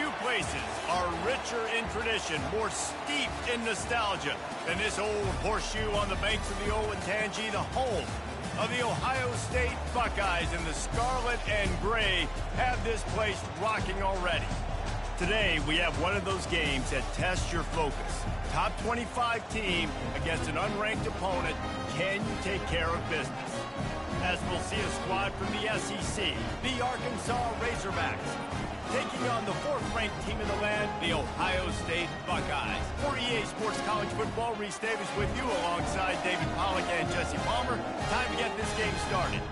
Few places are richer in tradition, more steeped in nostalgia than this old horseshoe on the banks of the Olentangy, the home of the Ohio State Buckeyes, and the scarlet and gray have this place rocking already. Today, we have one of those games that tests your focus. Top 25 team against an unranked opponent. Can you take care of business? As we'll see a squad from the SEC, the Arkansas Razorbacks, taking on the fourth-ranked team in the land, the Ohio State Buckeyes. For EA Sports College Football, Reese Davis with you alongside David Pollack and Jesse Palmer. Time to get this game started.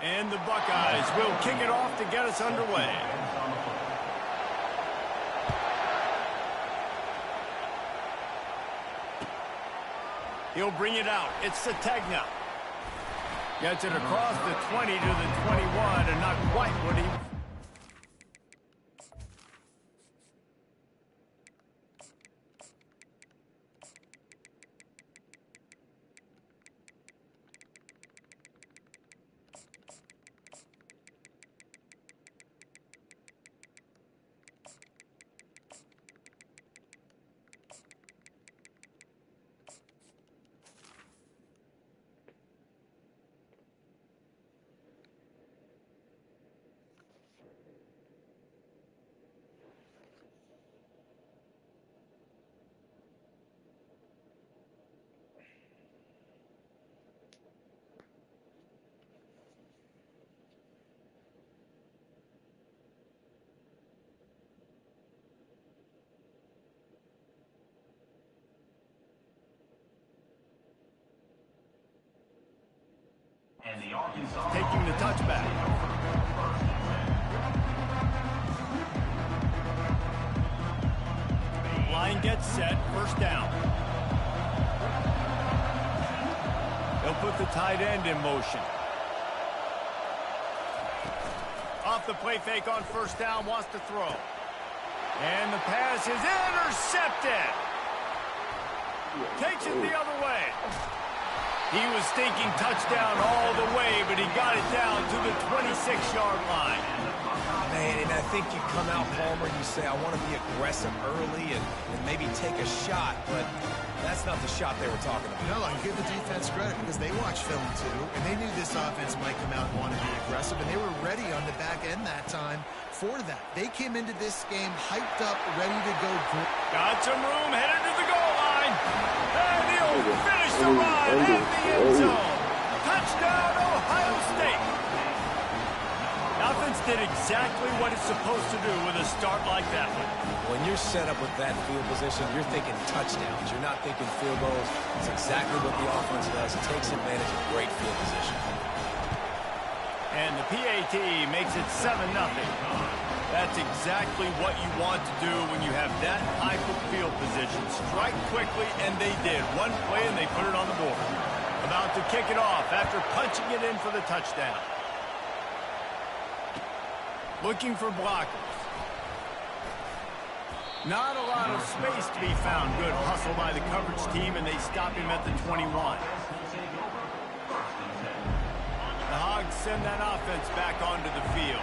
And the Buckeyes will kick it off to get us underway. He'll bring it out. It's Sategna. Gets it across the 20 to the 21, and not quite what he... Taking the touchback. Line gets set, first down. They'll put the tight end in motion. Off the play fake on first down, wants to throw. And the pass is intercepted. Takes it the other way. He was thinking touchdown all the way, but he got it down to the 26-yard line. Man, and I think you come out, Palmer, you say, I want to be aggressive early and maybe take a shot, but that's not the shot they were talking about. No, I give the defense credit because they watched film too, and they knew this offense might come out and want to be aggressive, and they were ready on the back end that time for that. They came into this game hyped up, ready to go. Got some room, headed to the goal line. And he'll finish the run at the end zone. Touchdown, Ohio State. Offense did exactly what it's supposed to do with a start like that one. When you're set up with that field position, you're thinking touchdowns. You're not thinking field goals. It's exactly what the offense does. It takes advantage of great field position. And the PAT makes it 7-0. That's exactly what you want to do when you have that type of field position. Strike quickly, and they did. One play, and they put it on the board. About to kick it off after punching it in for the touchdown. Looking for blockers. Not a lot of space to be found. Good hustle by the coverage team, and they stop him at the 21. The Hogs send that offense back onto the field.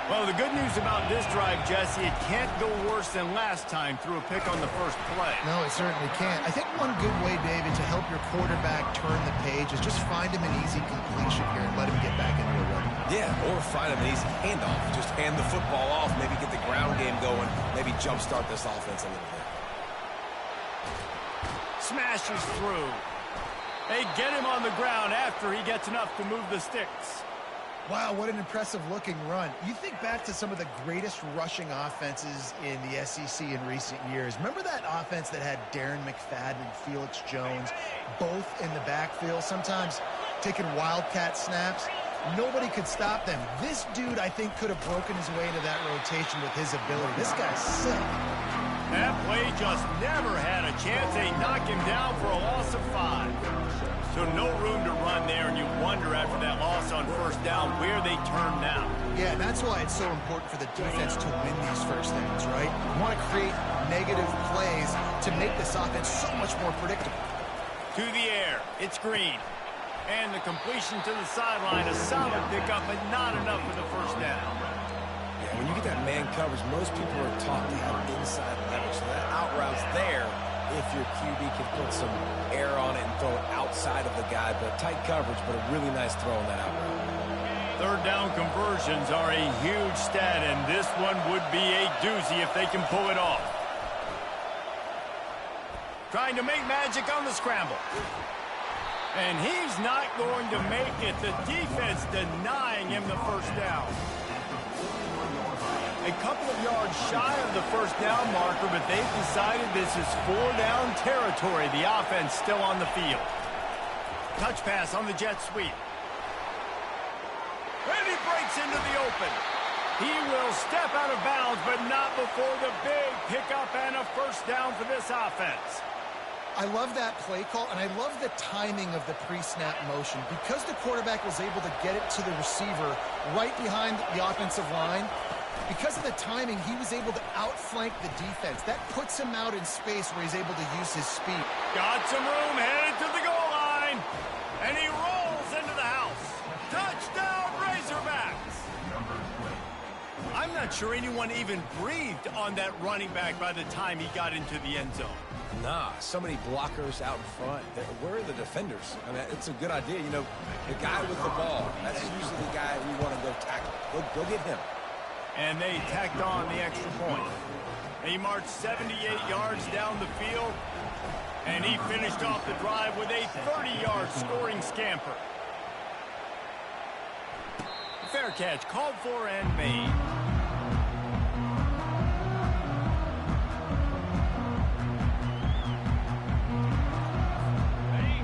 Well, the good news about this drive, Jesse, it can't go worse than last time through a pick on the first play. No, it certainly can't. I think one good way, David, to help your quarterback turn the page is just find him an easy completion here and let him get back into a run. Yeah, or find him an easy handoff. Just hand the football off, maybe get the ground game going, maybe jumpstart this offense a little bit. Smashes through. They get him on the ground after he gets enough to move the sticks. Wow, what an impressive-looking run. You think back to some of the greatest rushing offenses in the SEC in recent years. Remember that offense that had Darren McFadden and Felix Jones both in the backfield, sometimes taking wildcat snaps? Nobody could stop them. This dude, I think, could have broken his way into that rotation with his ability. This guy's sick. That play just never had a chance. They knock him down for a loss of 5. So no room to run there, and you wonder after that loss on first down where they turn now. Yeah, and that's why it's so important for the defense to win these first downs, right? You want to create negative plays to make this offense so much more predictable. To the air, it's Green. And the completion to the sideline, a solid pickup, but not enough for the first down. Yeah, when you get that man coverage, most people are taught to have inside leverage. So that out route's there if your QB can put some air on it and throw it outside of the guy. But tight coverage, but a really nice throw on that out route. Third down conversions are a huge stat, and this one would be a doozy if they can pull it off. Trying to make magic on the scramble. And he's not going to make it. The defense denying him the first down. A couple of yards shy of the first down marker, but they've decided this is 4-down territory. The offense still on the field. Touch pass on the jet sweep. And he breaks into the open. He will step out of bounds, but not before the big pickup and a first down for this offense. I love that play call, and I love the timing of the pre-snap motion. Because the quarterback was able to get it to the receiver right behind the offensive line, because of the timing, he was able to outflank the defense. That puts him out in space where he's able to use his speed. Got some room, headed to the goal line, and he rolls into the house. Touchdown, Razorbacks! I'm not sure anyone even breathed on that running back by the time he got into the end zone. Nah, so many blockers out in front. Where are the defenders? I mean, it's a good idea. You know, the guy with the ball, that's usually the guy we want to go tackle. Go get him. And they tacked on the extra point. He marched 78 yards down the field, and he finished off the drive with a 30-yard scoring scamper. Fair catch called for and made.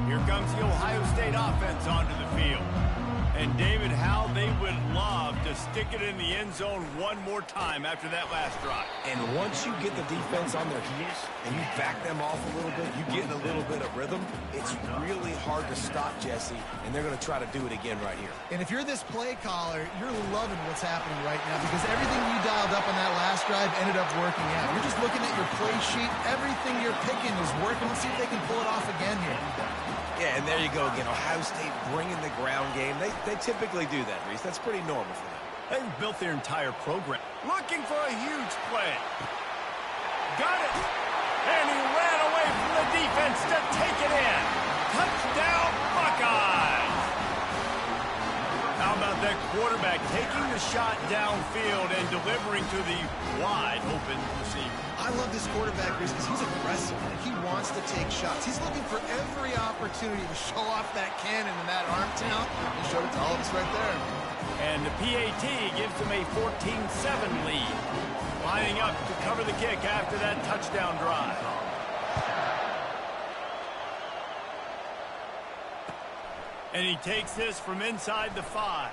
Here comes the Ohio State offense onto the field. And David, how they would love to stick it in the end zone one more time after that last drive. And once you get the defense on their heels and you back them off a little bit, you get in a little bit of rhythm, it's really hard to stop, Jesse, and they're going to try to do it again right here. And if you're this play caller, you're loving what's happening right now because everything you dialed up on that last drive ended up working out. You're just looking at your play sheet. Everything you're picking is working. Let's see if they can pull it off again here. Yeah, and there you go again. Ohio State bringing the ground game. They typically do that, Reese. That's pretty normal for them. They've built their entire program. Looking for a huge play. Got it. And he ran away from the defense to take it in. Touchdown, Buckeyes. How about that quarterback taking the shot downfield and delivering to the wide open receiver? I love this quarterback, Reese, because he's aggressive. He wants to take shots. He's looking for every opportunity to show off that cannon and that arm talent. He showed it to all of us right there. And the PAT gives them a 14-7 lead. Lining up to cover the kick after that touchdown drive. And he takes this from inside the 5.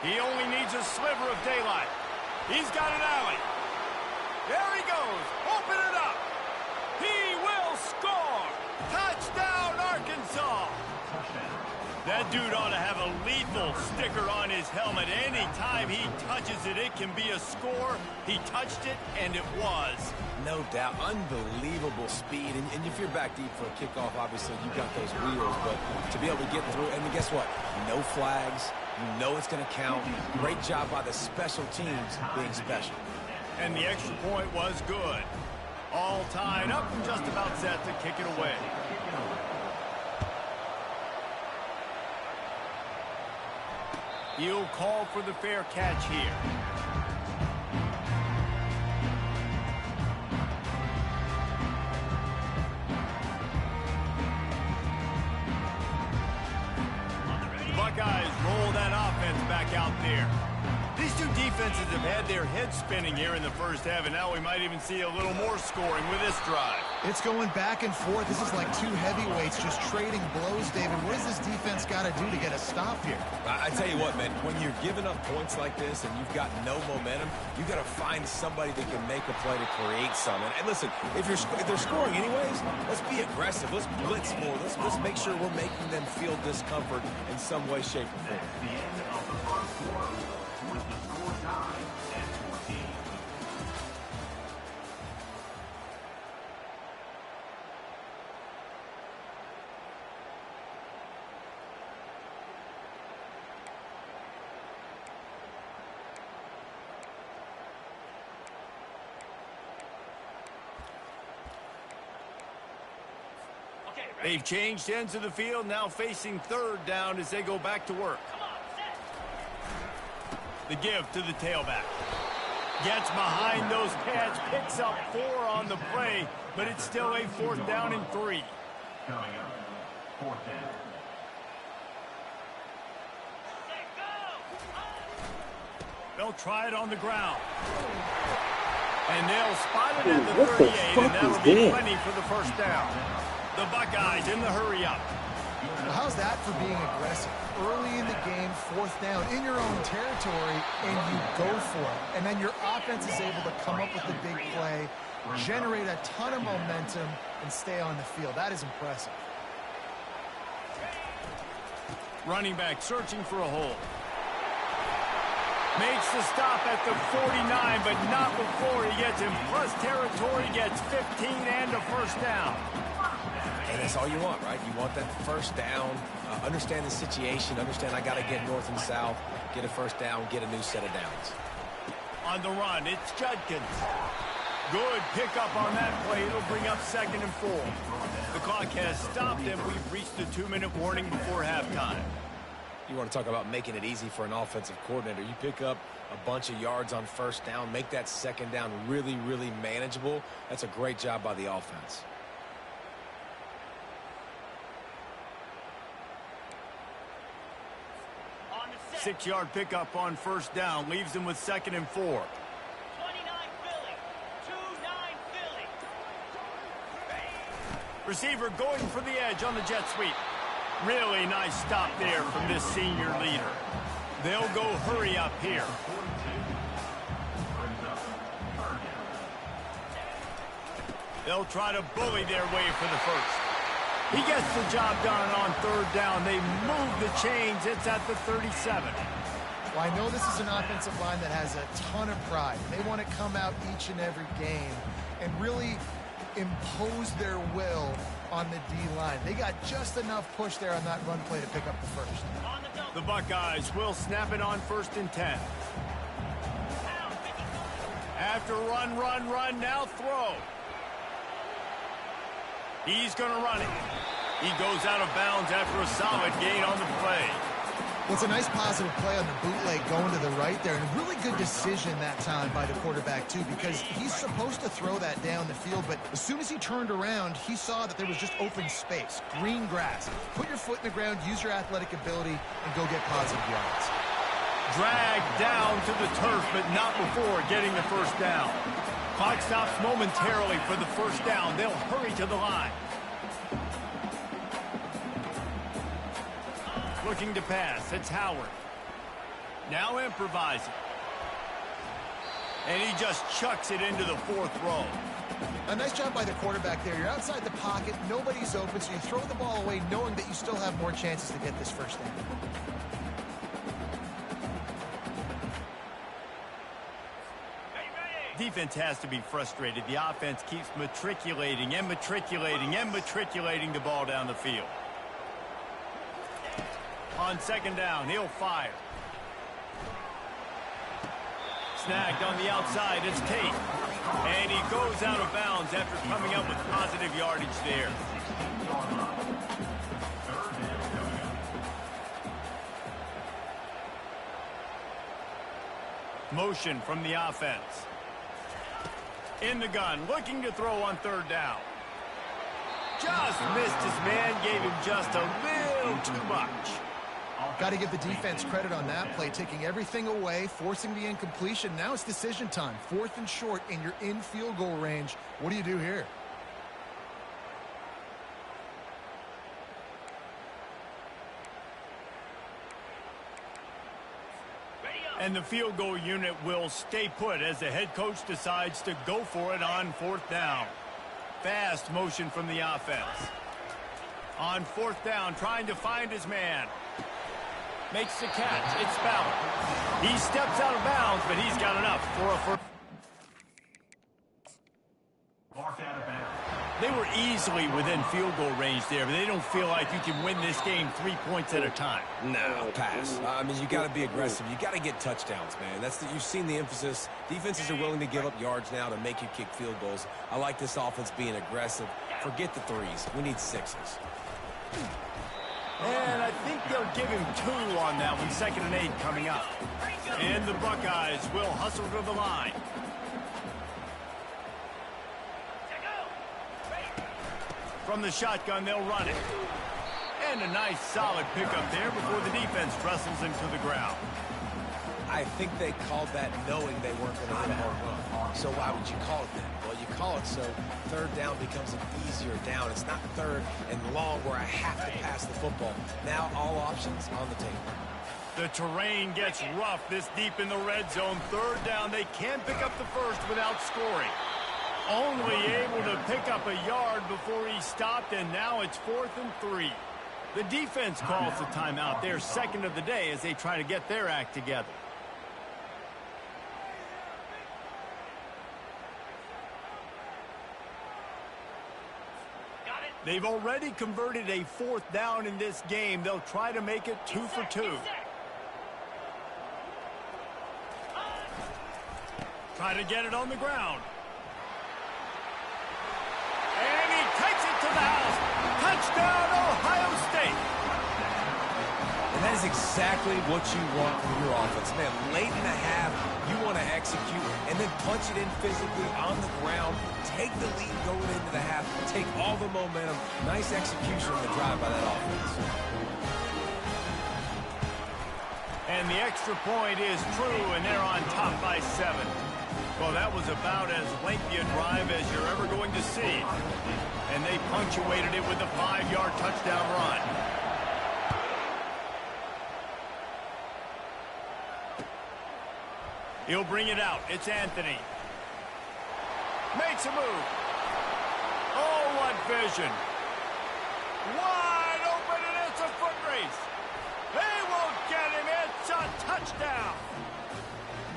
He only needs a sliver of daylight. He's got an alley. There he goes. Open it up. He will score. Touchdown, Arkansas. That dude ought to have a lethal sticker on his helmet. Anytime he touches it, it can be a score. He touched it, and it was. No doubt. Unbelievable speed. And if you're back deep for a kickoff, obviously you got those wheels. But to be able to get through, and guess what? No flags. You know it's going to count. Great job by the special teams being special. And the extra point was good. All tied up and just about set to kick it away. He'll call for the fair catch here. The Buckeyes roll that offense back out there. These two defenses have had their heads spinning here in the first half, and now we might even see a little more scoring with this drive. It's going back and forth. This is like two heavyweights just trading blows, David. What does this defense got to do to get a stop here? I tell you what, man, when you're giving up points like this and you've got no momentum, you got to find somebody that can make a play to create some. And listen, if they're scoring anyways, let's be aggressive. Let's blitz more. Let's make sure we're making them feel discomfort in some way, shape, or form. They've changed ends of the field, now facing third down as they go back to work. The give to the tailback. Gets behind those pads, picks up 4 on the play, but it's still a 4th down and 3. Coming up, 4th down. They'll try it on the ground. And they'll spot it at the 38, and that'll be plenty for the first down. The Buckeyes in the hurry-up. Well, how's that for being aggressive? Early in the game, 4th down, in your own territory, and you go for it. And then your offense is able to come up with the big play, generate a ton of momentum, and stay on the field. That is impressive. Running back searching for a hole. Makes the stop at the 49, but not before he gets in plus territory, gets 15 and a first down. And that's all you want, right? You want that first down, understand the situation, understand I got to get north and south, get a first down, get a new set of downs. On the run, it's Judkins. Good pickup on that play. It'll bring up 2nd and 4. The clock has stopped, and we've reached the 2-minute warning before halftime. You want to talk about making it easy for an offensive coordinator. You pick up a bunch of yards on first down, make that 2nd down really, really manageable. That's a great job by the offense. Six-yard pickup on first down leaves them with 2nd and 4. 29 Philly. 2-9 Philly. Receiver going for the edge on the jet sweep. Really nice stop there from this senior leader. They'll go hurry up here. They'll try to bully their way for the first. He gets the job done on 3rd down. They move the chains. It's at the 37. Well, I know this is an offensive line that has a ton of pride. They want to come out each and every game and really impose their will on the D-line. They got just enough push there on that run play to pick up the first. The Buckeyes will snap it on 1st and 10. After run, now throw. He's going to run it. He goes out of bounds after a solid gain on the play. Well, it's a nice positive play on the bootleg going to the right there, and a really good decision that time by the quarterback, too, because he's supposed to throw that down the field, but as soon as he turned around, he saw that there was just open space, green grass. Put your foot in the ground, use your athletic ability, and go get positive yards. Dragged down to the turf, but not before getting the first down. Clock stops momentarily for the first down. They'll hurry to the line. Looking to pass. It's Howard. Now improvising. And he just chucks it into the 4th row. A nice job by the quarterback there. You're outside the pocket. Nobody's open, so you throw the ball away knowing that you still have more chances to get this first down. Defense has to be frustrated. The offense keeps matriculating and matriculating and matriculating the ball down the field. On 2nd down, he'll fire. Snagged on the outside, it's Tate. And he goes out of bounds after coming up with positive yardage there. Motion from the offense. In the gun, looking to throw on 3rd down. Just missed his man, gave him just a little too much. Got to give the defense credit on that play, taking everything away, forcing the incompletion. Now it's decision time. 4th and short, and you're in field goal range. What do you do here? And the field goal unit will stay put as the head coach decides to go for it on 4th down. Fast motion from the offense. On 4th down, trying to find his man. Makes the catch. It's Ballard. He steps out of bounds, but he's got enough for a first. Marked out of bounds. They were easily within field goal range there, but they don't feel like you can win this game 3 points at a time. No, pass. I mean, you got to be aggressive. You got to get touchdowns, man. You've seen the emphasis. Defenses are willing to give up yards now to make you kick field goals. I like this offense being aggressive. Forget the threes. We need 6s. And I think they'll give him 2 on that one. 2nd and 8 coming up. And the Buckeyes will hustle to the line. From the shotgun, they'll run it. And a nice, solid pickup there before the defense wrestles him to the ground. I think they called that knowing they weren't going to hit a home run. So why would you call it that? Well, you call it so 3rd down becomes an easier down. It's not 3rd and long where I have to pass the football. Now all options on the table. The terrain gets rough this deep in the red zone. 3rd down, they can't pick up the first without scoring. Only able to pick up a yard before he stopped, and now it's 4th and 3. The defense calls the timeout. Their 2nd of the day as they try to get their act together. They've already converted a 4th down in this game. They'll try to make it 2 for 2. Try to get it on the ground. And he takes it to the house. Touchdown, Ohio State. And that is exactly what you want from your offense. Man, late in the half, you want to execute and then punch it in physically on the ground. Take the lead going into the half. Take all the momentum. Nice execution on the drive by that offense. And the extra point is true, and they're on top by 7. Well, that was about as lengthy a drive as you're ever going to see. And they punctuated it with a 5-yard touchdown run. He'll bring it out. It's Anthony. Makes a move. Oh, what vision. Wide open, and it's a foot race. They won't get him. It's a touchdown.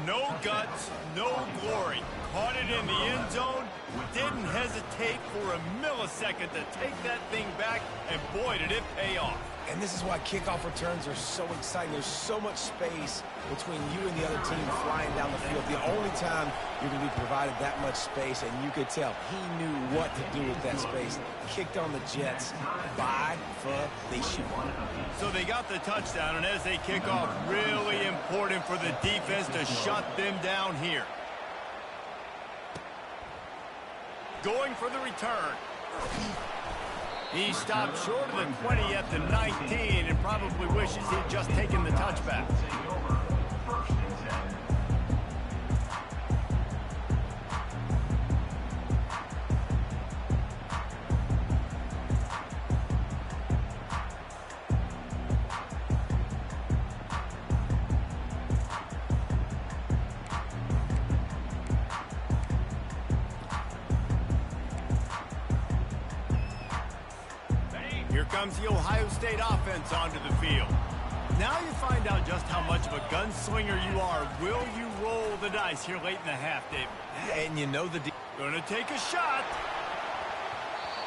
No guts, no glory. Caught it in the end zone. Didn't hesitate for a millisecond to take that thing back, and boy, did it pay off. And this is why kickoff returns are so exciting. There's so much space between you and the other team flying down the field. The only time you're going to be provided that much space, and you could tell he knew what to do with that space. Kicked on the Jets by definition. So they got the touchdown, and as they kick off, really important for the defense to shut them down here. Going for the return. He stopped short of the 20 at the 19 and probably wishes he'd just taken the touchback. Here comes the Ohio State offense onto the field. Now you find out just how much of a gunslinger you are. Will you roll the dice here late in the half, David? And you know the Gonna take a shot.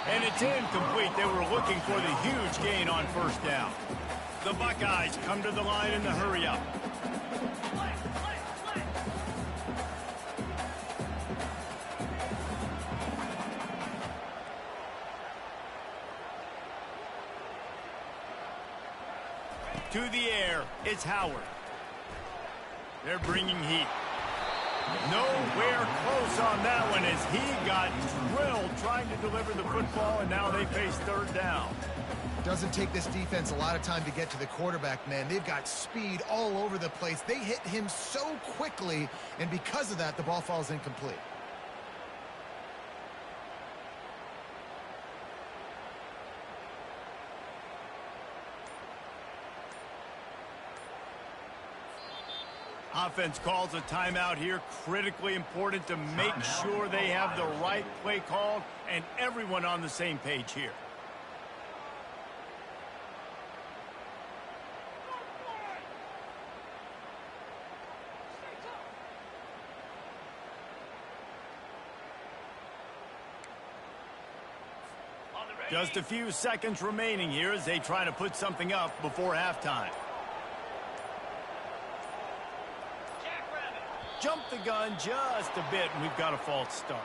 And it's incomplete. They were looking for the huge gain on first down. The Buckeyes come to the line in the hurry-up. To the air, it's Howard. They're bringing heat. Nowhere close on that one as he got drilled trying to deliver the football, and now they face third down. Doesn't take this defense a lot of time to get to the quarterback, man. They've got speed all over the place. They hit him so quickly, and because of that, the ball falls incomplete. Offense calls a timeout here. Critically important to make sure they have the right play called and everyone on the same page here. Just a few seconds remaining here as they try to put something up before halftime. Jump the gun just a bit, and we've got a false start.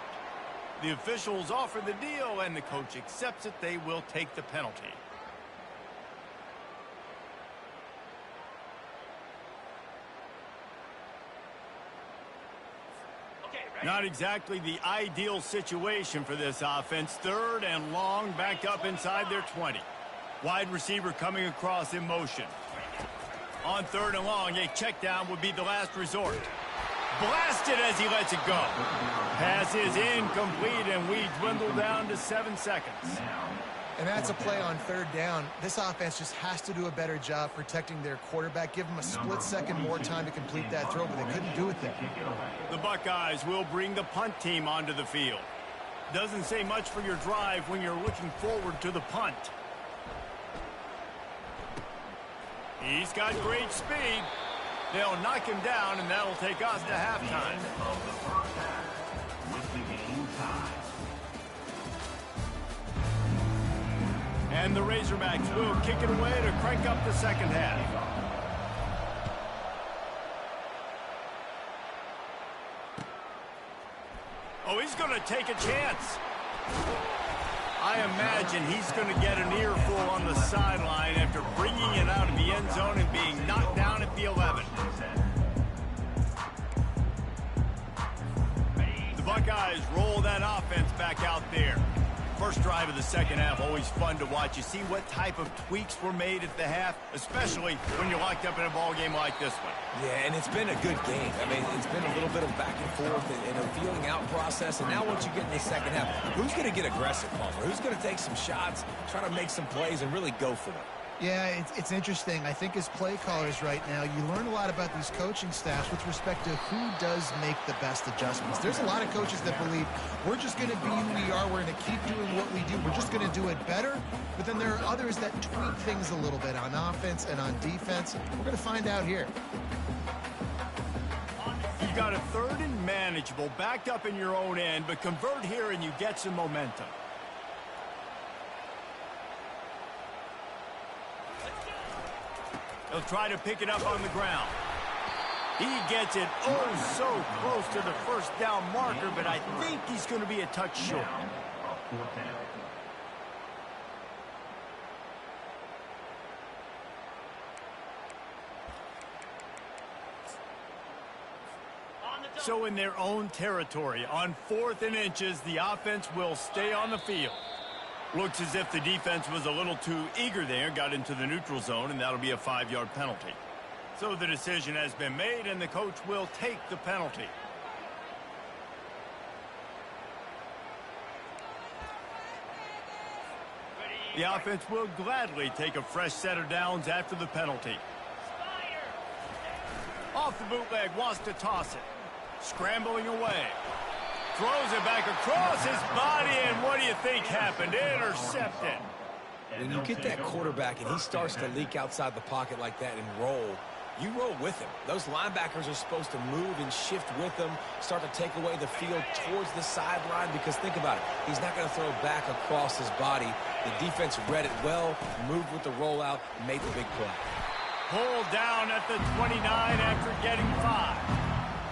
The officials offer the deal, and the coach accepts it. They will take the penalty. Not exactly the ideal situation for this offense. Third and long, backed up inside their 20. Wide receiver coming across in motion. On third and long, a check down would be the last resort. Blasted as he lets it go. Pass is incomplete, and we dwindle down to 7 seconds. And that's a play on third down. This offense just has to do a better job protecting their quarterback. Give them a split second more time to complete that throw, but they couldn't do it there. The Buckeyes will bring the punt team onto the field. Doesn't say much for your drive when you're looking forward to the punt. He's got great speed. They'll knock him down, and that'll take us to halftime. And the Razorbacks will kick it away to crank up the second half. Oh, he's going to take a chance. I imagine he's going to get an earful on the sideline after bringing it out of the end zone and being knocked down at the 11. The Buckeyes roll that offense back out there. First drive of the second half, always fun to watch. You see what type of tweaks were made at the half, especially when you're locked up in a ball game like this one. Yeah, and it's been a good game. I mean, it's been a little bit of back and forth and a feeling out process. And now once you get in the second half, who's going to get aggressive, Palmer? Who's going to take some shots, try to make some plays, and really go for it? Yeah, it's interesting. I think as play callers right now, you learn a lot about these coaching staffs with respect to who does make the best adjustments. There's a lot of coaches that believe we're just going to be who we are. We're going to keep doing what we do. We're just going to do it better. But then there are others that tweak things a little bit on offense and on defense. We're going to find out here. You've got a third and manageable, backed up in your own end, but convert here and you get some momentum. He'll try to pick it up on the ground. He gets it oh so close to the first down marker, but I think he's going to be a touch short. So in their own territory, on 4th and inches, the offense will stay on the field. Looks as if the defense was a little too eager there, got into the neutral zone, and that'll be a 5-yard penalty. So the decision has been made, and the coach will take the penalty. The offense will gladly take a fresh set of downs after the penalty. Off the bootleg, wants to toss it. Scrambling away. Throws it back across his body, and what do you think happened? Intercepted. When you get that quarterback and he starts to leak outside the pocket like that and roll, you roll with him. Those linebackers are supposed to move and shift with him, start to take away the field towards the sideline, because think about it. He's not going to throw back across his body. The defense read it well, moved with the rollout, made the big play. Pulled down at the 29 after getting 5.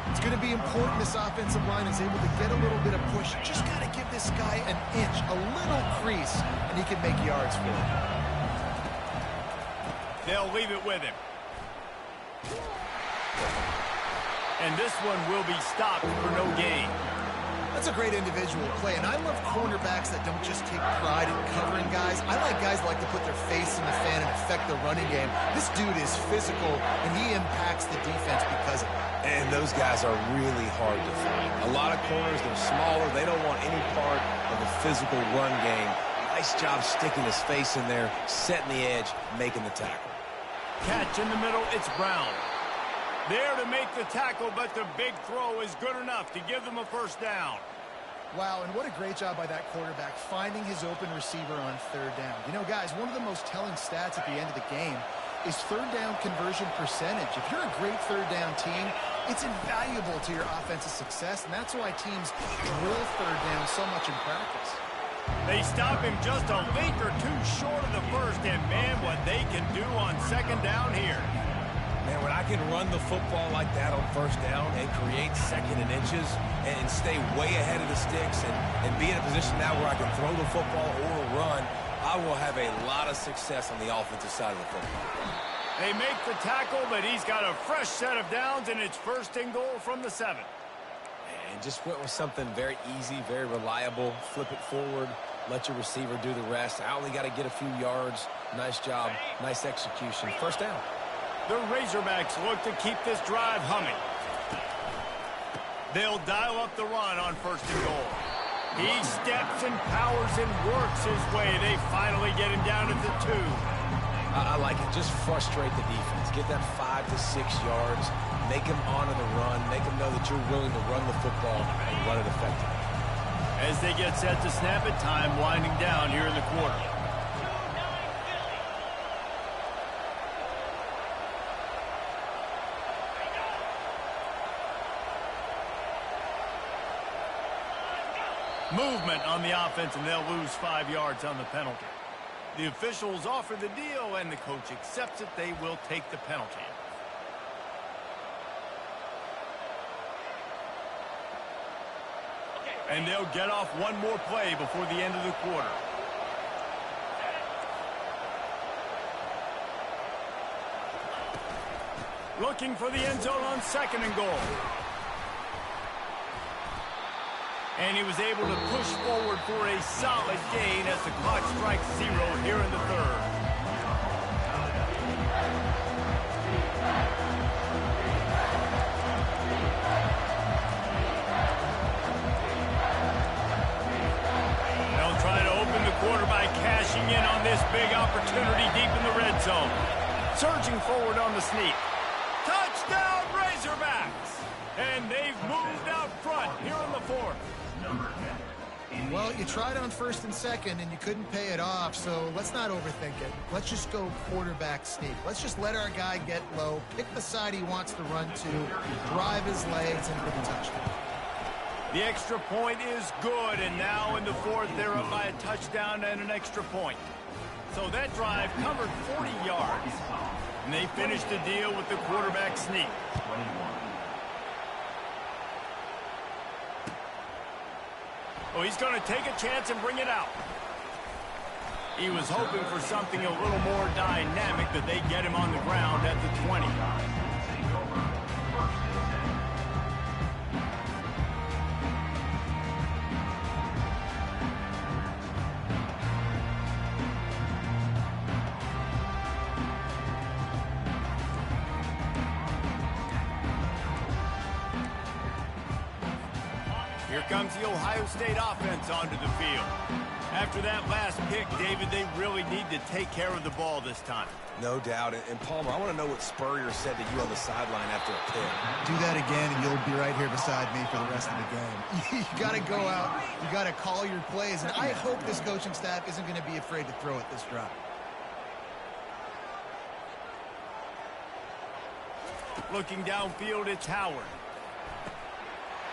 It's going to be important this offensive line is able to get a little bit of push. Just got to give this guy an inch, a little crease, and he can make yards for it. They'll leave it with him. And this one will be stopped for no gain. That's a great individual play, and I love cornerbacks that don't just take pride in covering guys. I like guys that like to put their face in the fan and affect the running game. This dude is physical, and he impacts the defense because of it. And those guys are really hard to find. A lot of corners, they're smaller. They don't want any part of the physical run game. Nice job sticking his face in there, setting the edge, making the tackle. Catch in the middle, it's Brown. There to make the tackle, but the big throw is good enough to give them a first down. Wow, and what a great job by that quarterback finding his open receiver on third down. You know, guys, one of the most telling stats at the end of the game is third down conversion percentage. If you're a great third down team, it's invaluable to your offensive success, and that's why teams drill third down so much in practice. They stop him just a link or two short of the first, and man, what they can do on second down here. Man, when I can run the football like that on first down and create second and inches and stay way ahead of the sticks and be in a position now where I can throw the football or run, I will have a lot of success on the offensive side of the football. They make the tackle, but he's got a fresh set of downs, and it's first and goal from the 7. And just went with something very easy, very reliable. Flip it forward, let your receiver do the rest. I only got to get a few yards. Nice job, nice execution. First down. The Razorbacks look to keep this drive humming. They'll dial up the run on first and goal. He steps and powers and works his way. They finally get him down at the 2. I like it. Just frustrate the defense. Get that 5 to 6 yards. Make them honor the run. Make them know that you're willing to run the football and run it effectively. As they get set to snap it, time winding down here in the quarter. Movement on the offense, and they'll lose 5 yards on the penalty. The officials offer the deal, and the coach accepts it. They will take the penalty. And they'll get off one more play before the end of the quarter. Looking for the end zone on second and goal. And he was able to push forward for a solid gain as the clock strikes 0 here in the 3rd. They'll try to open the quarter by cashing in on this big opportunity deep in the red zone. Surging forward on the sneak. Touchdown Razorbacks! And they've moved out front here in the 4th. Well, you tried on first and second, and you couldn't pay it off, so let's not overthink it. Let's just go quarterback sneak. Let's just let our guy get low, pick the side he wants to run to, drive his legs, and get a touchdown. The extra point is good, and now in the 4th, they're up by a touchdown and an extra point. So that drive covered 40 yards, and they finished the deal with the quarterback sneak. Oh, he's going to take a chance and bring it out. He was hoping for something a little more dynamic, that they get him on the ground at the 20. Here comes the Ohio State offense onto the field. After that last pick, David, they really need to take care of the ball this time. No doubt. And Palmer, I want to know what Spurrier said to you on the sideline after a pick. Do that again, and you'll be right here beside me for the rest of the game. You got to go out. You got to call your plays. And I hope this coaching staff isn't going to be afraid to throw it this drive. Looking downfield, it's Howard.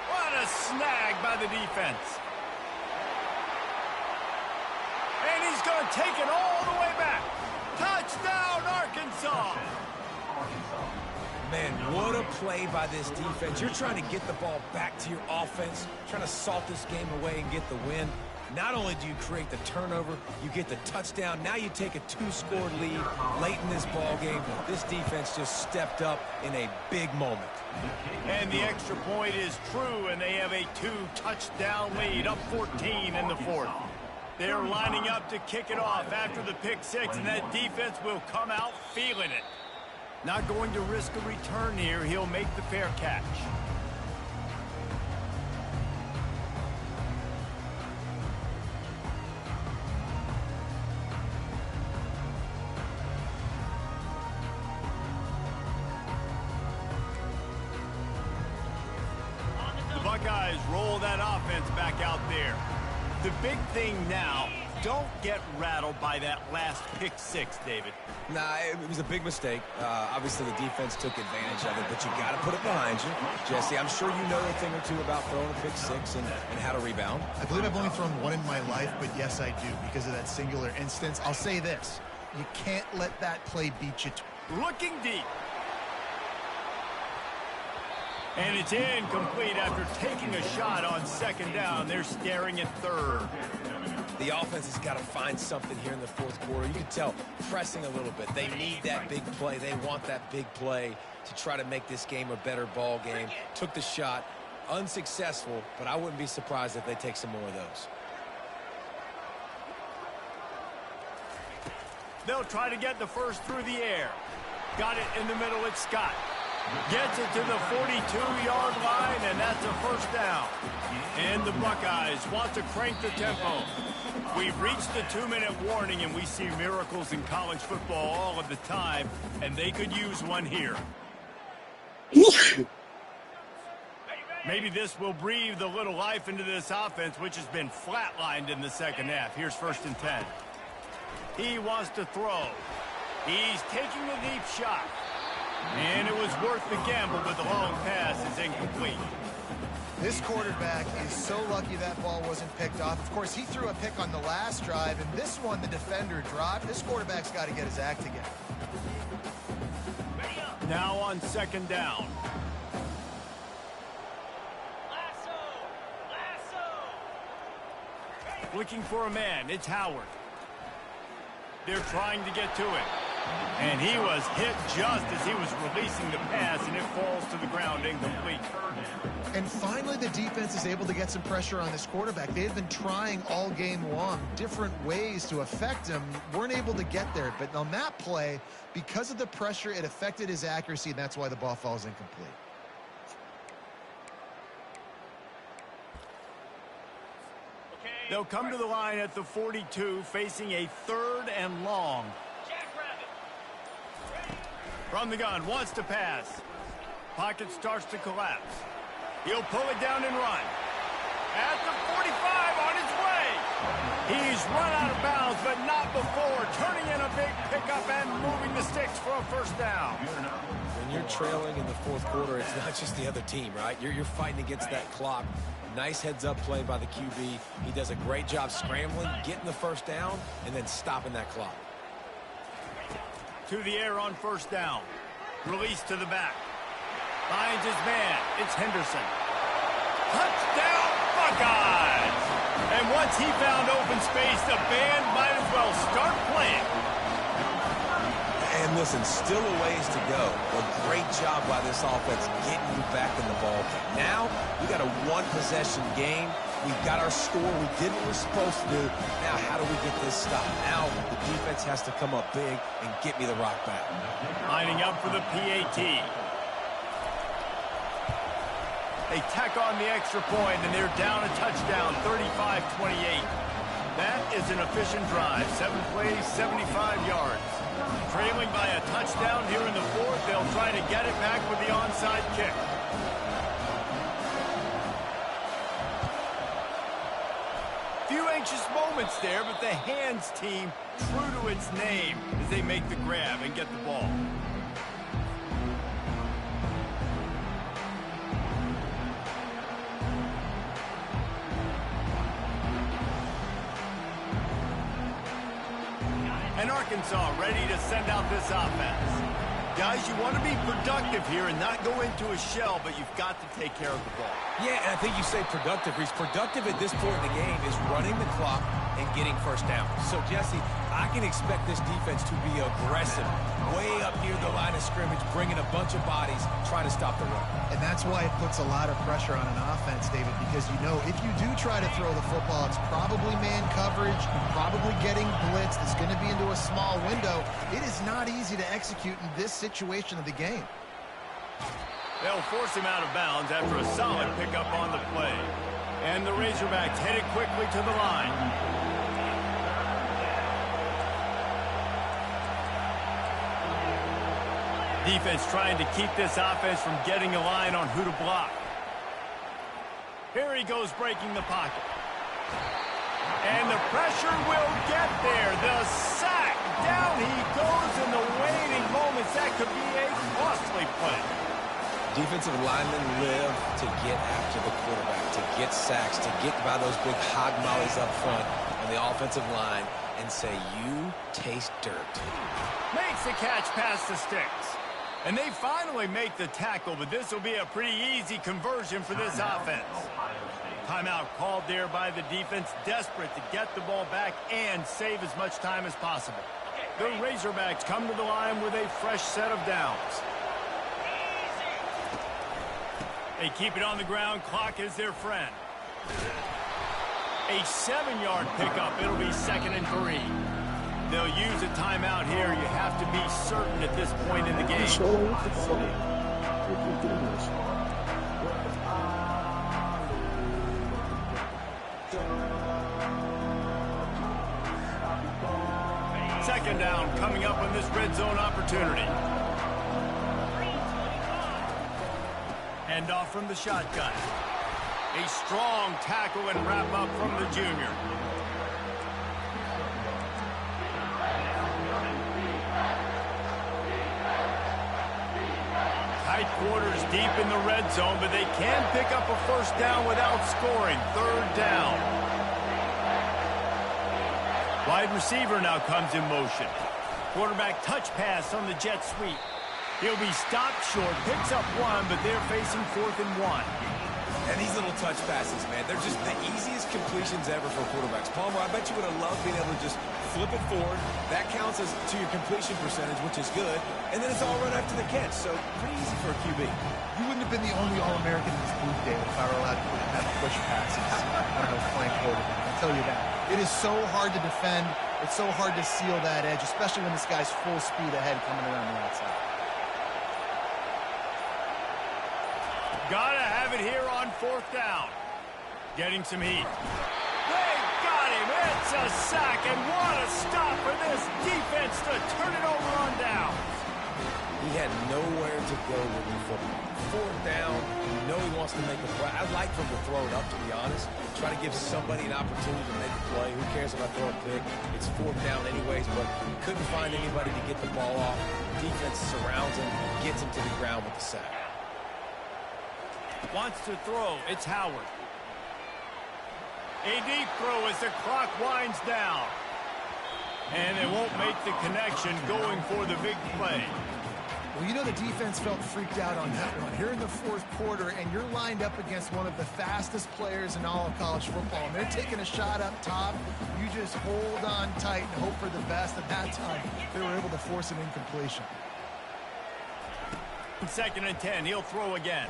What a snag by the defense. And he's going to take it all the way back. Touchdown, Arkansas. Man, what a play by this defense. You're trying to get the ball back to your offense, trying to salt this game away and get the win. Not only do you create the turnover, you get the touchdown. Now you take a 2-score lead late in this ball game. This defense just stepped up in a big moment. And the extra point is true, and they have a 2-touchdown lead, up 14 in the fourth. They're lining up to kick it off after the pick six, and that defense will come out feeling it. Not going to risk a return here. He'll make the fair catch. The Buckeyes roll that offense back out there. The big thing now, don't get rattled by that last pick six, David. Nah, it was a big mistake. Obviously, the defense took advantage of it, but you got to put it behind you. Jesse, I'm sure you know a thing or two about throwing a pick six and how to rebound. I believe I've only thrown one in my life, but yes, I do because of that singular instance. I'll say this. You can't let that play beat you. Looking deep. And it's incomplete after taking a shot on second down. They're staring at third. The offense has got to find something here in the fourth quarter. You can tell pressing a little bit. They need that big play. They want that big play to try to make this game a better ball game. Took the shot, unsuccessful, but I wouldn't be surprised if they take some more of those. They'll try to get the first through the air. Got it in the middle. It's Scott. Gets it to the 42-yard line, and that's a first down. And the Buckeyes want to crank the tempo. We've reached the 2-minute warning, and we see miracles in college football all of the time, and they could use one here. Maybe this will breathe a little life into this offense, which has been flatlined in the second half. Here's 1st and 10. He wants to throw. He's taking a deep shot. And it was worth the gamble, but the long pass is incomplete. This quarterback is so lucky that ball wasn't picked off. Of course, he threw a pick on the last drive, and this one the defender dropped. This quarterback's got to get his act together. Now on second down. Looking for a man. It's Howard. They're trying to get to it. And he was hit just as he was releasing the pass, and it falls to the ground incomplete. And finally, the defense is able to get some pressure on this quarterback. They had been trying all game long different ways to affect him. Weren't able to get there. But on that play, because of the pressure, it affected his accuracy, and that's why the ball falls incomplete. They'll come to the line at the 42, facing a 3rd and long. From the gun, wants to pass. Pocket starts to collapse. He'll pull it down and run. At the 45, on his way. He's run out of bounds, but not before. Turning in a big pickup and moving the sticks for a first down. When you're trailing in the fourth quarter, it's not just the other team, right? You're fighting against that clock. Nice heads-up play by the QB. He does a great job scrambling, getting the first down, and then stopping that clock. To the air on first down. Release to the back. Finds his man. It's Henderson. Touchdown, Buckeyes! And once he found open space, the band might as well start playing. And listen, still a ways to go. A great job by this offense getting you back in the ball game. Now, we got a one-possession game. We've got our score. We did what we're supposed to do. Now, how do we get this stopped? Now, the defense has to come up big and get me the rock back. Lining up for the PAT. They tack on the extra point, and they're down a touchdown, 35-28. That is an efficient drive. 7 plays, 75 yards. Trailing by a touchdown here in the fourth. They'll try to get it back with the onside kick. Few anxious moments there, but the hands team true to its name as they make the grab and get the ball. And Arkansas ready to send out this offense. Guys, you want to be productive here and not go into a shell, but you've got to take care of the ball. Yeah, and I think you say productive, Reese. Productive at this point in the game is running the clock and getting first down. So, Jesse, I can expect this defense to be aggressive, way up near the line of scrimmage, bringing a bunch of bodies, trying to stop the run. And that's why it puts a lot of pressure on an offense, David, because you know if you do try to throw the football, it's probably man coverage, probably getting blitzed. It's going to be into a small window. It is not easy to execute in this situation of the game. They'll force him out of bounds after a solid pickup on the play. And the Razorbacks headed quickly to the line. Defense trying to keep this offense from getting a line on who to block. Here he goes breaking the pocket. And the pressure will get there. The sack. Down he goes in the waning moments. That could be a costly play. Defensive linemen live to get after the quarterback, to get sacks, to get by those big hog mollies up front on the offensive line and say, you taste dirt. Makes the catch past the sticks. And they finally make the tackle, but this will be a pretty easy conversion for this offense. Timeout called there by the defense, desperate to get the ball back and save as much time as possible. The Razorbacks come to the line with a fresh set of downs. They keep it on the ground. Clock is their friend. A 7-yard pickup. It'll be 2nd and 3. They'll use a timeout here. You have to be certain at this point in the game. Second down coming up on this red zone opportunity. Hand off from the shotgun. A strong tackle and wrap up from the junior. Tight quarters deep in the red zone, but they can pick up a first down without scoring. 3rd down. Wide receiver now comes in motion. Quarterback touch pass on the jet sweep. He'll be stopped short, picks up 1, but they're facing 4th and 1. And these little touch passes, man, they're just the easiest completions ever for quarterbacks. Palmer, I bet you would have loved being able to just flip it forward. That counts as to your completion percentage, which is good. And then it's all right after the catch, so pretty easy for a QB. You wouldn't have been the only All-American in this booth, David, if I were allowed to have push passes on those flank quarterbacks. I'll tell you that. It is so hard to defend. It's so hard to seal that edge, especially when this guy's full speed ahead coming around the outside. Gotta have it here on 4th down. Getting some heat. They got him. It's a sack, and what a stop for this defense to turn it over on down. He had nowhere to go with the football. 4th down, you know he wants to make a play. I'd like for him to throw it up, to be honest. Try to give somebody an opportunity to make a play. Who cares if I throw a pick? It's 4th down anyways, but couldn't find anybody to get the ball off. The defense surrounds him, gets him to the ground with the sack. Wants to throw. It's Howard. A deep throw as the clock winds down. And they won't make the connection going for the big play. Well, you know the defense felt freaked out on that one. Here in the 4th quarter, and you're lined up against one of the fastest players in all of college football, and they're taking a shot up top. You just hold on tight and hope for the best. At that time, they were able to force an incompletion. 2nd and 10. He'll throw again.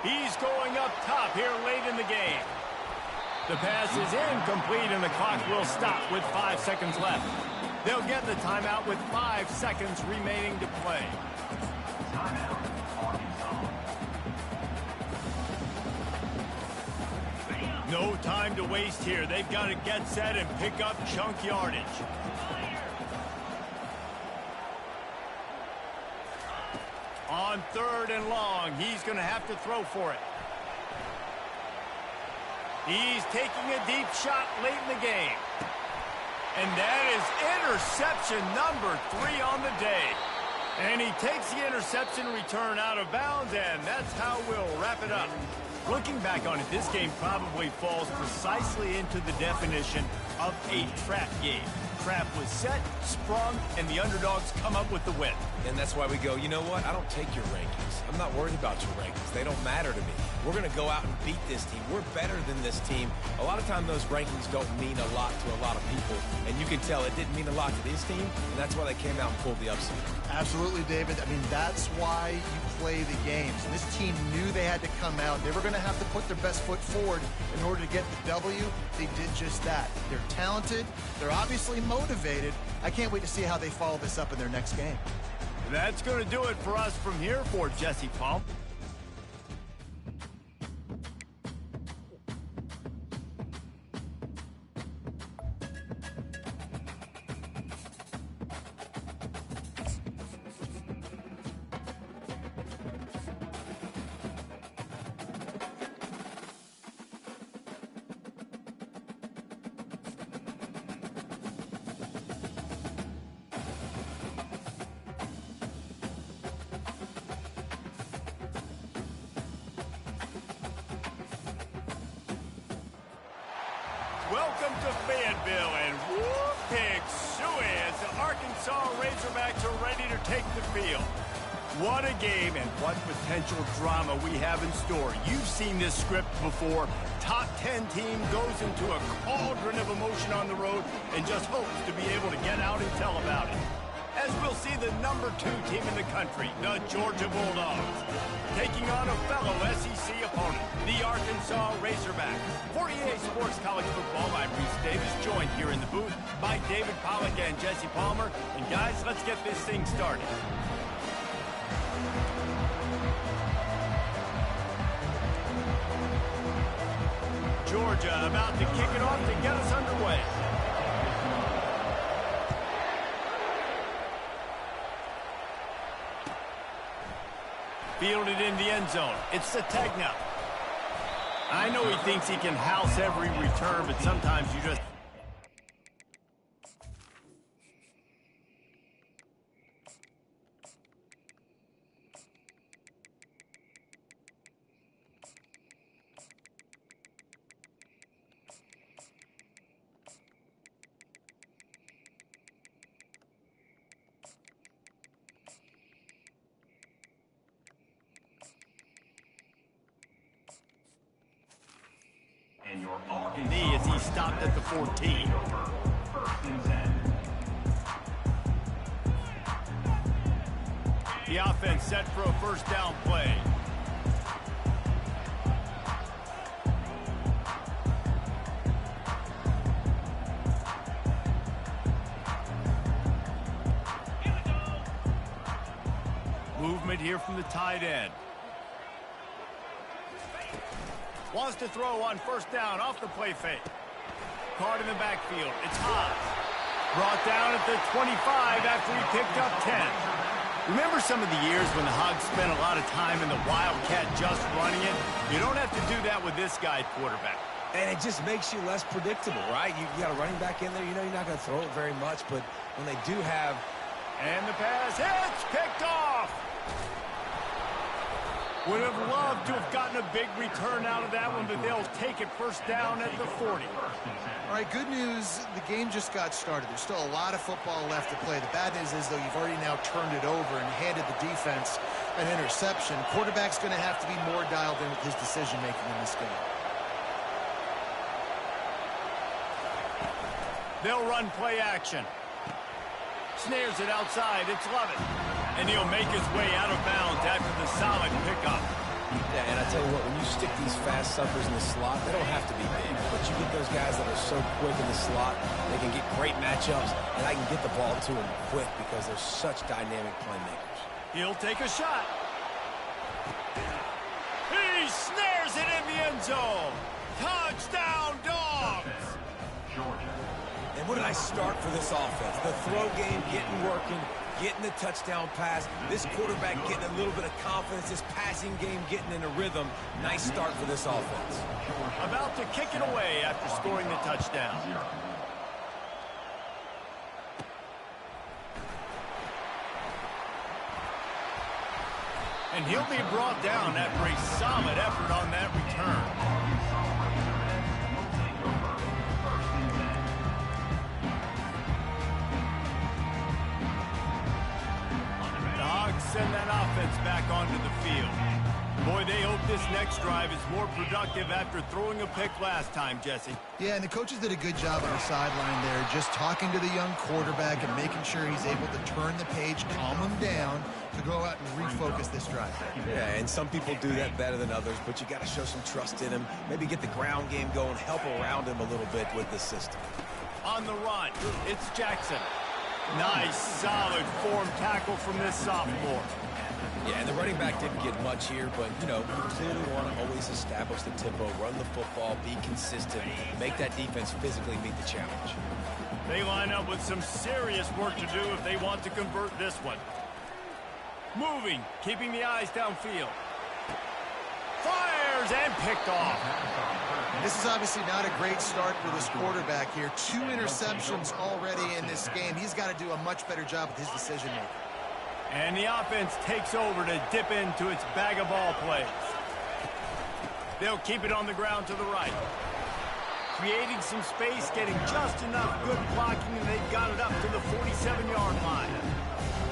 He's going up top here late in the game. The pass is incomplete, and the clock will stop with 5 seconds left. They'll get the timeout with 5 seconds remaining to play. No time to waste here. They've got to get set and pick up chunk yardage. On 3rd and long, he's going to have to throw for it. He's taking a deep shot late in the game. And that is interception number 3 on the day. And he takes the interception return out of bounds, and that's how we'll wrap it up. Looking back on it, this game probably falls precisely into the definition of a trap game. Trap was set, sprung, and the underdogs come up with the win. And that's why we go, you know what? I don't take your rankings. I'm not worried about your rankings. They don't matter to me. we're going to go out and beat this team. We're better than this team. A lot of times those rankings don't mean a lot to a lot of people, and you can tell it didn't mean a lot to this team, and that's why they came out and pulled the upset. Absolutely, David. I mean, that's why you play the games. This team knew they had to come out. They were going to have to put their best foot forward in order to get the W. They did just that. They're talented. They're obviously motivated. I can't wait to see how they follow this up in their next game. That's going to do it for us from here for Jesse Palmer. Welcome to Fayetteville, and whoop-pig suey as the Arkansas Razorbacks are ready to take the field. What a game and what potential drama we have in store. You've seen this script before. Top 10 team goes into a cauldron of emotion on the road and just hopes to be able to get out and tell about it. As we'll see the number 2 team in the country, the Georgia Bulldogs, taking on a fellow SEC opponent, the Arkansas Razorbacks. For EA Sports College Football, I'm Reese Davis, joined here in the booth by David Pollack and Jesse Palmer. And guys, let's get this thing started. Georgia about to kick it off to get us underway. Fielded in the end zone. It's Sategna. I know he thinks he can house every return, but sometimes you just... knee as he stopped at the 14. The offense set for a first down play. Movement here from the tight end. Wants to throw on first down off the play fake. Caught in the backfield. It's Haas. Brought down at the 25 after he picked up 10. Remember some of the years when the Hogs spent a lot of time in the Wildcat just running it? You don't have to do that with this guy quarterback. And it just makes you less predictable, right? You got a running back in there. You know you're not going to throw it very much, but when they do have... And the pass hits, picked off. Would have loved to have gotten a big return out of that one, but they'll take it first down at the 40. All right, good news, the game just got started. There's still a lot of football left to play. The bad news is, though, you've already now turned it over and handed the defense an interception. Quarterback's going to have to be more dialed in with his decision-making in this game. They'll run play action. Snares it outside. It's Lovett. And he'll make his way out of bounds after the solid pickup. Yeah, and I tell you what, when you stick these fast suckers in the slot, they don't have to be big. But you get those guys that are so quick in the slot, they can get great matchups, and I can get the ball to them quick because they're such dynamic playmakers. He'll take a shot. He snares it in the end zone. Touchdown, Dogs! Georgia. And what a nice start for this offense. The throw game getting working, getting the touchdown pass. This quarterback getting a little bit of confidence. This passing game getting in a rhythm. Nice start for this offense. About to kick it away after scoring the touchdown. And he'll be brought down after a solid effort on that return. Send that offense back onto the field. Boy, they hope this next drive is more productive after throwing a pick last time, Jesse. Yeah, and the coaches did a good job on the sideline there, just talking to the young quarterback and making sure he's able to turn the page, calm him down, to go out and refocus this drive. Yeah, and some people do that better than others, but you got to show some trust in him. Maybe get the ground game going, help around him a little bit with the system. On the run, it's Jackson. Nice, solid form tackle from this sophomore. Yeah, and the running back didn't get much here, but, you know, you clearly want to always establish the tempo, run the football, be consistent, make that defense physically meet the challenge. They line up with some serious work to do if they want to convert this one. Moving, keeping the eyes downfield. Fires and picked off. This is obviously not a great start for this quarterback here. 2 interceptions already in this game. He's got to do a much better job with his decision-making. And the offense takes over to dip into its bag of ball plays. They'll keep it on the ground to the right. Creating some space, getting just enough good blocking, and they've got it up to the 47-yard line.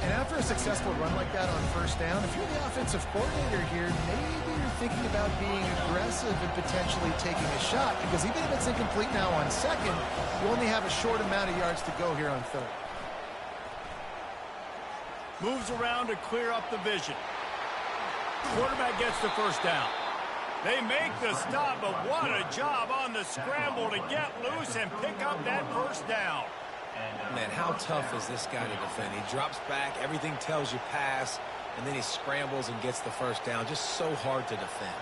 And after a successful run like that on first down, if you're the offensive coordinator here, maybe you're thinking about being aggressive and potentially taking a shot, because even if it's incomplete now on second, you only have a short amount of yards to go here on third. Moves around to clear up the vision. Quarterback gets the first down. They make the stop, but what a job on the scramble to get loose and pick up that first down. Man, how tough is this guy to defend? He drops back, everything tells you pass, and then he scrambles and gets the first down. Just so hard to defend.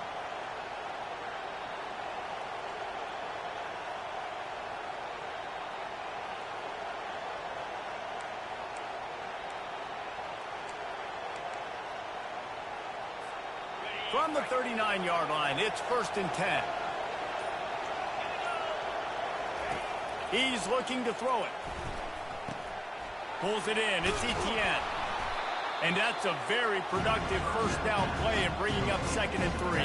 From the 39-yard line, it's 1st and 10. He's looking to throw it. Pulls it in. It's Etienne. And that's a very productive first down play and bringing up 2nd and 3.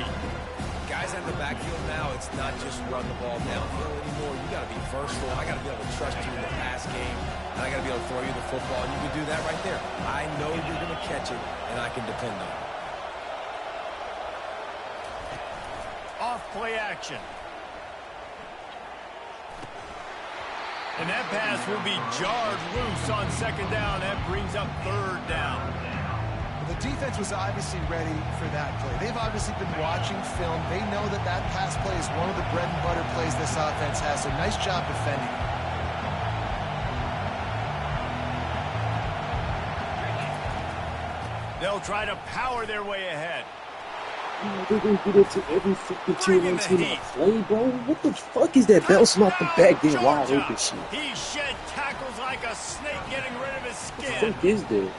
Guys out of the backfield now, it's not just run the ball downfield anymore. You got to be versatile. I got to be able to trust you in the pass game, and I got to be able to throw you the football. And you can do that right there. I know you're going to catch it, and I can depend on it. Off play action. And that pass will be jarred loose on 2nd down. That brings up 3rd down. The defense was obviously ready for that play. They've obviously been watching film. They know that that pass play is one of the bread and butter plays this offense has. So nice job defending. They'll try to power their way ahead. They're gonna do that to every freaking tier 1 team I play, bro. What the fuck is that bouncing off the back there wide open shit? He shed tackles like a snake getting rid of his skin. What the fuck is that?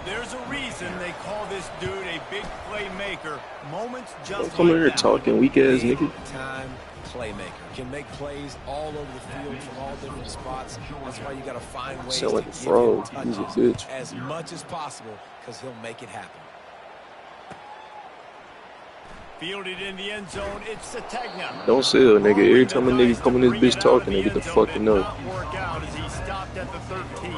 There's a reason they call this dude a big playmaker. Moments just Don't come in here talking weak ass nigga. Time playmaker. Can make plays all over the field from all different spots. That's why you got to find ways Sound to like a give fraud. him He's a touches bitch. as much as possible, because he'll make it happen. Fielded in the end zone, it's Sategna. Don't sell, nigga. Every time a nigga come in this bitch talking, they get the fucking up. Not work out as he stopped at the 13.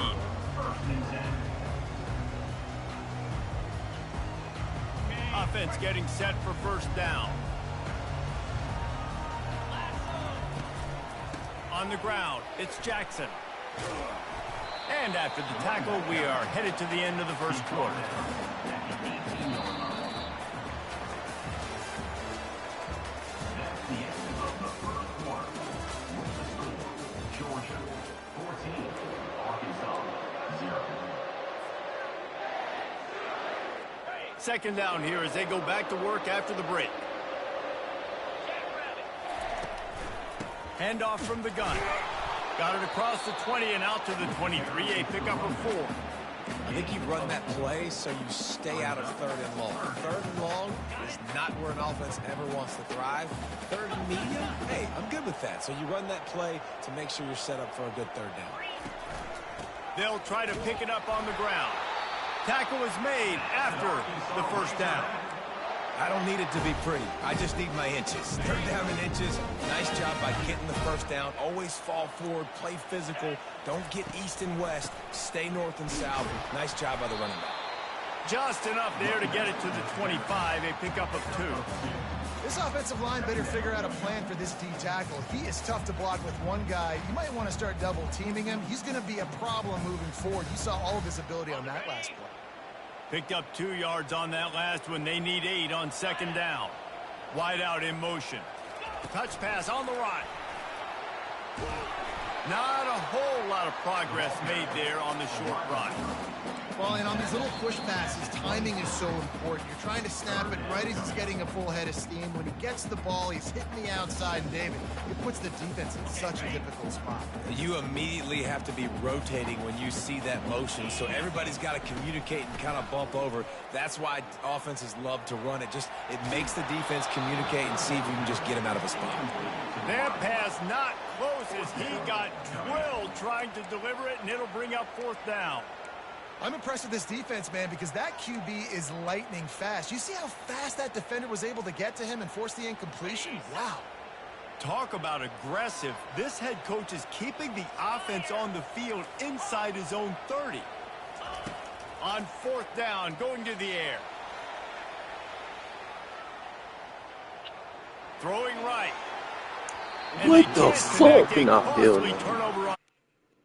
Offense getting set for first down. On the ground, it's Jackson. And after the tackle, we are headed to the end of the first quarter. Georgia 14, Arkansas 0. 2nd down here as they go back to work after the break. Handoff from the gun. Got it across the 20 and out to the 23. A pickup of 4. I think you run that play so you stay out of 3rd and long. 3rd and long is not where an offense ever wants to thrive. 3rd and medium, hey, I'm good with that. So you run that play to make sure you're set up for a good 3rd down. They'll try to pick it up on the ground. Tackle is made after the first down. I don't need it to be pretty. I just need my inches. 3rd down in inches. Nice job by getting the first down. Always fall forward, play physical. Don't get east and west. Stay north and south. Nice job by the running back. Just enough there to get it to the 25, a pickup of 2. This offensive line better figure out a plan for this D tackle. He is tough to block with one guy. You might want to start double teaming him. He's going to be a problem moving forward. You saw all of his ability on that last play. Picked up 2 yards on that last one. They need 8 on 2nd down. Wide out in motion. Touch pass on the right. Not a whole lot of progress made there on the short run. Well, and on these little push passes, timing is so important. You're trying to snap it right as he's getting a full head of steam. When he gets the ball, he's hitting the outside, and David, it puts the defense in such a difficult spot. You immediately have to be rotating when you see that motion, so everybody's got to communicate and kind of bump over. That's why offenses love to run it. It makes the defense communicate and see if you can just get him out of a spot. That pass not close as he got drilled trying to deliver it, and it'll bring up 4th down. I'm impressed with this defense, man, because that QB is lightning fast. You see how fast that defender was able to get to him and force the incompletion? Wow. Talk about aggressive. This head coach is keeping the offense on the field inside his own 30. On 4th down, going to the air. Throwing right. And What the fuck? Not costly building. turnover on